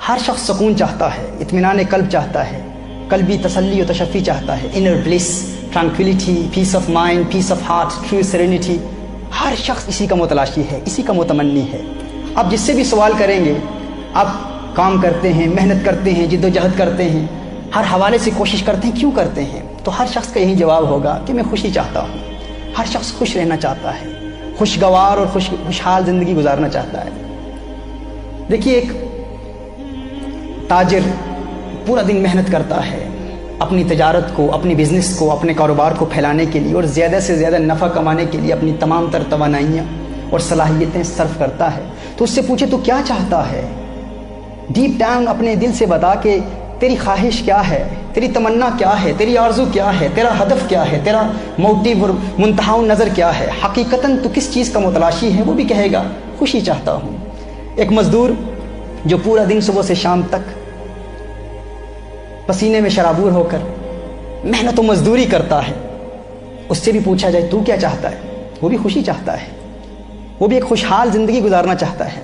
ہر شخص سکون چاہتا ہے، اطمینان قلب چاہتا ہے، قلبی تسلی و تشفی چاہتا ہے، inner bliss, tranquility, peace of mind, peace of heart, true serenity. ہر شخص اسی کا متلاشی ہے، اسی کا متمنی ہے. اب جس سے بھی سوال کریں گے، آپ کام کرتے ہیں، محنت کرتے ہیں، جد و جہد کرتے ہیں، ہر حوالے سے کوشش کرتے ہیں، کیوں کرتے ہیں؟ تو ہر شخص کا یہی جواب ہوگا کہ میں خوشی چاہتا ہوں. ہر شخص خوش رہنا چاہتا ہے، خوشگوار اور خوشحال زندگی گزارنا چاہتا ہے. دیکھیے، ایک تاجر پورا دن محنت کرتا ہے اپنی تجارت کو، اپنی بزنس کو، اپنے کاروبار کو پھیلانے کے لیے اور زیادہ سے زیادہ نفع کمانے کے لیے اپنی تمام تر توانائیاں اور صلاحیتیں صرف کرتا ہے. تو اس سے پوچھے تو کیا چاہتا ہے؟ ڈیپ ڈاؤن اپنے دل سے بتا کہ تیری خواہش کیا ہے، تیری تمنا کیا ہے، تیری آرزو کیا ہے، تیرا ہدف کیا ہے، تیرا موٹیو اور منتہا نظر کیا ہے. حقیقتاً تو کس چیز کا متلاشی ہے؟ وہ بھی کہے گا خوشی چاہتا ہوں. ایک مزدور جو پورا دن صبح سے شام تک پسینے میں شرابور ہو کر محنت و مزدوری کرتا ہے، اس سے بھی پوچھا جائے تو کیا چاہتا ہے؟ وہ بھی خوشی چاہتا ہے، وہ بھی ایک خوشحال زندگی گزارنا چاہتا ہے.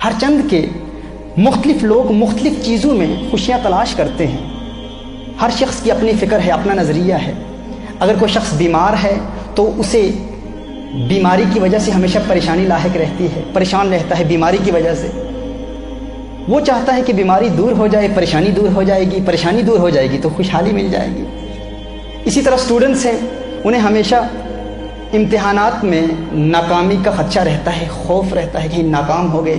ہر چند کے مختلف لوگ مختلف چیزوں میں خوشیاں تلاش کرتے ہیں. ہر شخص کی اپنی فکر ہے، اپنا نظریہ ہے. اگر کوئی شخص بیمار ہے تو اسے بیماری کی وجہ سے ہمیشہ پریشانی لاحق رہتی ہے، پریشان رہتا ہے بیماری کی وجہ سے. وہ چاہتا ہے کہ بیماری دور ہو جائے، پریشانی دور ہو جائے گی، پریشانی دور ہو جائے گی تو خوشحالی مل جائے گی. اسی طرح اسٹوڈنٹس ہیں، انہیں ہمیشہ امتحانات میں ناکامی کا خدشہ رہتا ہے، خوف رہتا ہے کہ ناکام ہو گئے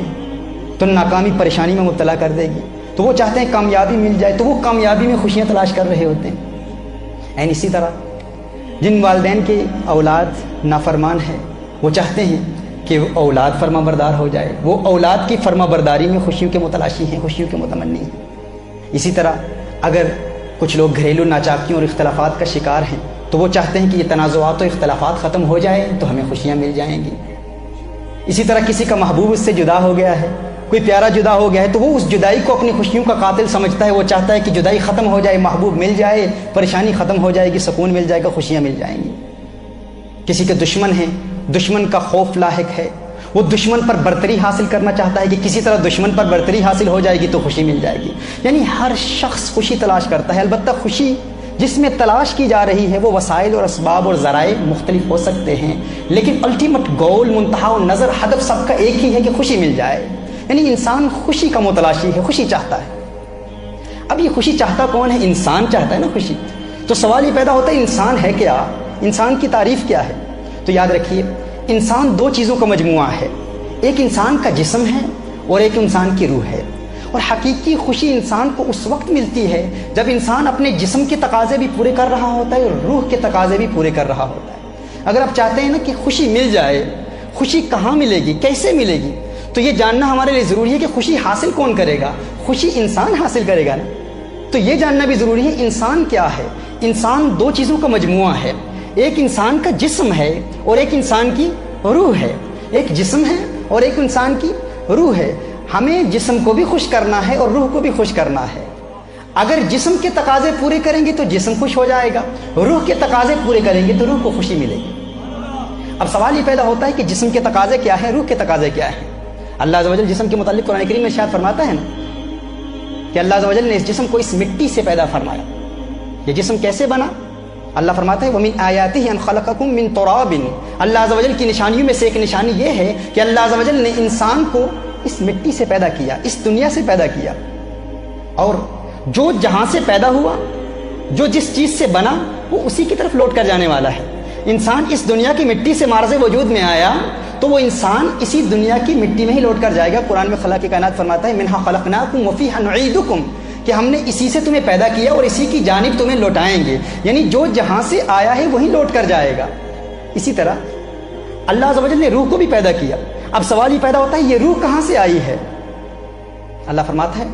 تو ناکامی پریشانی میں مبتلا کر دے گی. تو وہ چاہتے ہیں کامیابی مل جائے، تو وہ کامیابی میں خوشیاں تلاش کر رہے ہوتے ہیں. اینڈ اسی طرح جن والدین کے اولاد نافرمان ہے، وہ چاہتے ہیں کہ وہ اولاد فرما بردار ہو جائے. وہ اولاد کی فرما برداری میں خوشیوں کے متلاشی ہیں، خوشیوں کے متمنی ہیں. اسی طرح اگر کچھ لوگ گھریلو ناچاکیوں اور اختلافات کا شکار ہیں تو وہ چاہتے ہیں کہ یہ تنازعات و اختلافات ختم ہو جائے تو ہمیں خوشیاں مل جائیں گی. اسی طرح کسی کا محبوب اس سے جدا ہو گیا ہے، کوئی پیارا جدا ہو گیا ہے تو وہ اس جدائی کو اپنی خوشیوں کا قاتل سمجھتا ہے. وہ چاہتا ہے کہ جدائی ختم ہو جائے، محبوب مل جائے، پریشانی ختم ہو جائے گی، سکون مل جائے گا، خوشیاں مل جائیں گی. کسی کے دشمن ہیں، دشمن کا خوف لاحق ہے، وہ دشمن پر برتری حاصل کرنا چاہتا ہے کہ کسی طرح دشمن پر برتری حاصل ہو جائے گی تو خوشی مل جائے گی. یعنی ہر شخص خوشی تلاش کرتا ہے. البتہ خوشی جس میں تلاش کی جا رہی ہے وہ وسائل اور اسباب اور ذرائع مختلف ہو سکتے ہیں، لیکن الٹیمیٹ گول، منتہا و نظر، ہدف سب کا ایک ہی ہے کہ خوشی مل جائے. یعنی انسان خوشی کا متلاشی ہے، خوشی چاہتا ہے. اب یہ خوشی چاہتا کون ہے؟ انسان چاہتا ہے نا خوشی. تو سوال یہ پیدا ہوتا ہے انسان ہے کیا؟ انسان کی تعریف کیا ہے؟ تو یاد رکھیے، انسان دو چیزوں کا مجموعہ ہے. ایک انسان کا جسم ہے اور ایک انسان کی روح ہے. اور حقیقی خوشی انسان کو اس وقت ملتی ہے جب انسان اپنے جسم کے تقاضے بھی پورے کر رہا ہوتا ہے اور روح کے تقاضے بھی پورے کر رہا ہوتا ہے. اگر آپ چاہتے ہیں نا کہ خوشی مل جائے، خوشی کہاں ملے گی، کیسے ملے گی، تو یہ جاننا ہمارے لیے ضروری ہے کہ خوشی حاصل کون کرے گا؟ خوشی انسان حاصل کرے گا نا. تو یہ جاننا بھی ضروری ہے انسان کیا ہے. انسان دو چیزوں کا مجموعہ ہے. ایک انسان کا جسم ہے اور ایک انسان کی روح ہے. ایک جسم ہے اور ایک انسان کی روح ہے. ہمیں جسم کو بھی خوش کرنا ہے اور روح کو بھی خوش کرنا ہے. اگر جسم کے تقاضے پورے کریں گے تو جسم خوش ہو جائے گا، روح کے تقاضے پورے کریں گے تو روح کو خوشی ملے گی. اب سوال یہ پیدا ہوتا ہے کہ جسم کے تقاضے کیا ہیں، روح کے تقاضے کیا ہیں؟ اللہ عز و جل جسم کے متعلق قرآن کریم میں ارشاد فرماتا ہے نا کہ اللہ عز و جل نے اس جسم کو اس مٹی سے پیدا فرمایا. یہ جسم کیسے بنا؟ اللہ فرماتا ہے وَمِنْ آيَاتِهِ أَنْ خَلَقَكُم مِّن تُرَابٍ. اللہ عز و جل کی نشانیوں میں سے ایک نشانی یہ ہے کہ اللہ عز و جل نے انسان کو اس مٹی سے پیدا کیا، اس دنیا سے پیدا کیا. اور جو جہاں سے پیدا ہوا، جو جس چیز سے بنا، وہ اسی کی طرف لوٹ کر جانے والا ہے. انسان اس دنیا کی مٹی سے معرض وجود میں آیا تو وہ انسان اسی دنیا کی مٹی میں ہی لوٹ کر جائے گا. قرآن میں خالق کائنات فرماتا ہے منہا خلقناکم وفیہا نعیدکم، کہ ہم نے اسی سے تمہیں پیدا کیا اور اسی کی جانب تمہیں لوٹائیں گے. یعنی جو جہاں سے آیا ہے وہیں لوٹ کر جائے گا. اسی طرح اللہ عز و جل نے روح کو بھی پیدا کیا. اب سوال یہ پیدا ہوتا ہے یہ روح کہاں سے آئی ہے؟ اللہ فرماتا ہے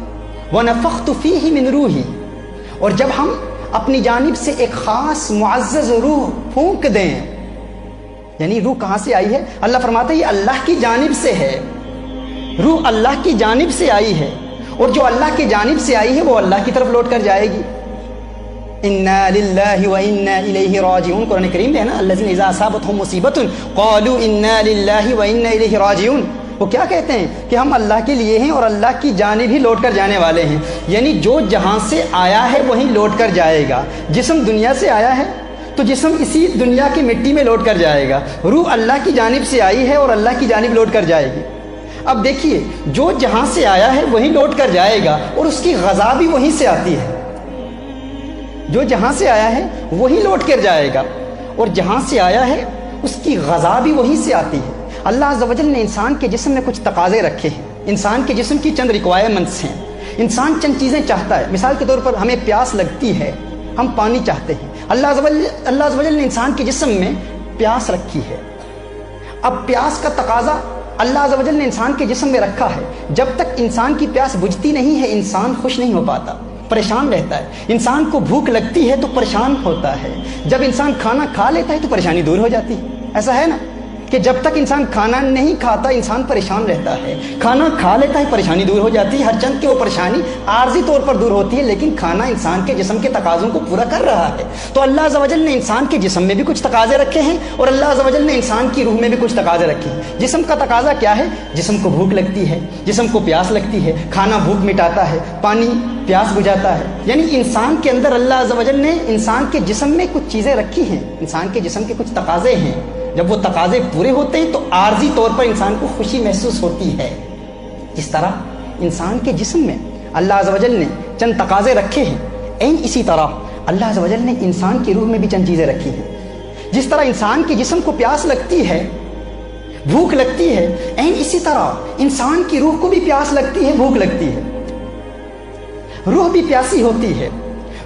وَنَفَخْتُ فِيهِ مِنْ رُوحِي، اور جب ہم اپنی جانب سے ایک خاص معزز روح پھونک دیں. یعنی روح کہاں سے آئی ہے؟ اللہ فرماتا ہے یہ اللہ کی جانب سے ہے. روح اللہ کی جانب سے آئی ہے اور جو اللہ کی جانب سے آئی ہے وہ اللہ کی طرف لوٹ کر جائے گی. اِنَّا لِلَّهِ وَإِنَّا إِلَيْهِ راجعون. قرآن کریم میں ہے نا الَّذِينَ إِذَا أَصَابَتْهُم مُّصِيبَةٌ قَالُوا إِنَّا لِلَّهِ وَإِنَّا إِلَيْهِ راجعون. وہ کیا کہتے ہیں کہ ہم اللہ کے لیے ہیں اور اللہ کی جانب ہی لوٹ کر جانے والے ہیں، یعنی جو جہاں سے آیا ہے وہیں لوٹ کر جائے گا۔ جسم دنیا سے آیا ہے تو جسم اسی دنیا کی مٹی میں لوٹ کر جائے گا، روح اللہ کی جانب سے آئی ہے اور اللہ کی جانب لوٹ کر جائے گی۔ اب دیکھیے، جو جہاں سے آیا ہے وہیں لوٹ کر جائے گا اور اس کی غذا بھی وہیں سے آتی ہے۔ جو جہاں سے آیا ہے وہی لوٹ کر جائے گا اور جہاں سے آیا ہے اس کی غذا بھی وہیں سے آتی ہے۔ اللہ عز و جل نے انسان کے جسم میں کچھ تقاضے رکھے ہیں، انسان کے جسم کی چند ریکوائرمنٹس ہیں۔ انسان چند چیزیں چاہتا ہے، مثال کے طور پر ہمیں پیاس لگتی ہے، ہم پانی چاہتے ہیں۔ اللہ عز و جل نے انسان کے جسم میں پیاس رکھی ہے۔ اب پیاس کا تقاضا اللہ عز و جل نے انسان کے جسم میں رکھا ہے۔ جب تک انسان کی پیاس بجھتی نہیں ہے انسان خوش نہیں ہو پاتا، پریشان رہتا ہے۔ انسان کو بھوک لگتی ہے تو پریشان ہوتا ہے، جب انسان کھانا کھا لیتا ہے تو پریشانی دور ہو جاتی ہے۔ ایسا ہے نا کہ جب تک انسان کھانا نہیں کھاتا انسان پریشان رہتا ہے، کھانا کھا لیتا ہے پریشانی دور ہو جاتی ہے۔ ہر چند کی وہ پریشانی عارضی طور پر دور ہوتی ہے، لیکن کھانا انسان کے جسم کے تقاضوں کو پورا کر رہا ہے۔ تو اللہ عز و جل نے انسان کے جسم میں بھی کچھ تقاضے رکھے ہیں اور اللہ عز و جل نے انسان کی روح میں بھی کچھ تقاضے رکھے ہیں۔ جسم کا تقاضا کیا ہے؟ جسم کو بھوک لگتی ہے، جسم کو پیاس لگتی ہے، کھانا بھوک مٹاتا ہے، پانی پیاس بجھاتا ہے۔ یعنی انسان کے اندر اللہ عز و جل نے انسان کے جسم میں کچھ چیزیں رکھی ہیں، انسان کے جسم کے کچھ تقاضے ہیں۔ جب وہ تقاضے پورے ہوتے ہیں تو عارضی طور پر انسان کو خوشی محسوس ہوتی ہے۔ اس طرح انسان کے جسم میں اللہ عز و جل نے چند تقاضے رکھے ہیں، این اسی طرح اللہ عز و جل نے انسان کی روح میں بھی چند چیزیں رکھی ہیں۔ جس طرح انسان کے جسم کو پیاس لگتی ہے، بھوک لگتی ہے، این اسی طرح انسان کی روح کو بھی پیاس لگتی ہے، بھوک لگتی ہے۔ روح بھی پیاسی ہوتی ہے،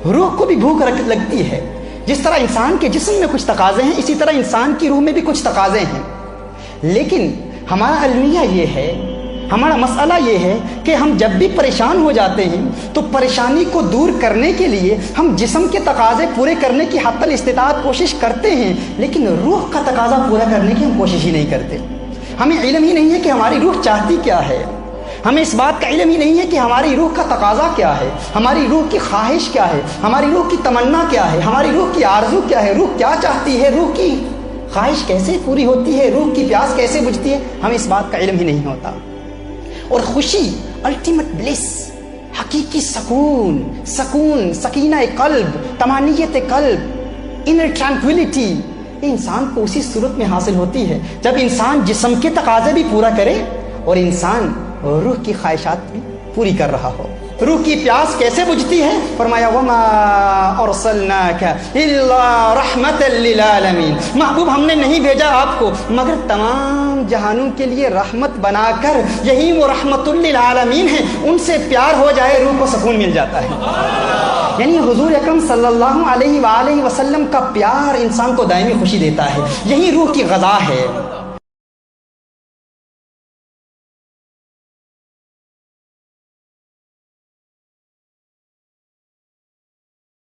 روح کو بھی بھوک لگتی ہے۔ جس طرح انسان کے جسم میں کچھ تقاضے ہیں اسی طرح انسان کی روح میں بھی کچھ تقاضے ہیں۔ لیکن ہمارا المیہ یہ ہے، ہمارا مسئلہ یہ ہے کہ ہم جب بھی پریشان ہو جاتے ہیں تو پریشانی کو دور کرنے کے لیے ہم جسم کے تقاضے پورے کرنے کی حتی الاستطاعت کوشش کرتے ہیں، لیکن روح کا تقاضا پورا کرنے کی ہم کوشش ہی نہیں کرتے۔ ہمیں علم ہی نہیں ہے کہ ہماری روح چاہتی کیا ہے، ہمیں اس بات کا علم ہی نہیں ہے کہ ہماری روح کا تقاضا کیا ہے، ہماری روح کی خواہش کیا ہے، ہماری روح کی تمنا کیا ہے، ہماری روح کی آرزو کیا ہے، روح کیا چاہتی ہے، روح کی خواہش کیسے پوری ہوتی ہے، روح کی پیاس کیسے بجھتی ہے، ہمیں اس بات کا علم ہی نہیں ہوتا۔ اور خوشی، الٹیمیٹ بلیس، حقیقی سکون، سکینہ قلب، طمانینت قلب، انر ٹرانکویلٹی، انسان کو اسی صورت میں حاصل ہوتی ہے جب انسان جسم کے تقاضے بھی پورا کرے اور انسان روح کی خواہشات بھی پوری کر رہا ہو۔ روح کی پیاس کیسے بجھتی ہے؟ فرمایا وما ارسلناک الا رحمۃ للعالمین، محبوب ہم نے نہیں بھیجا آپ کو مگر تمام جہانوں کے لیے رحمت بنا کر، یہی وہ رحمت للعالمین ہے، ان سے پیار ہو جائے روح کو سکون مل جاتا ہے۔ یعنی حضور اکرم صلی اللہ علیہ وآلہ وسلم کا پیار انسان کو دائمی خوشی دیتا ہے، یہی روح کی غذا ہے۔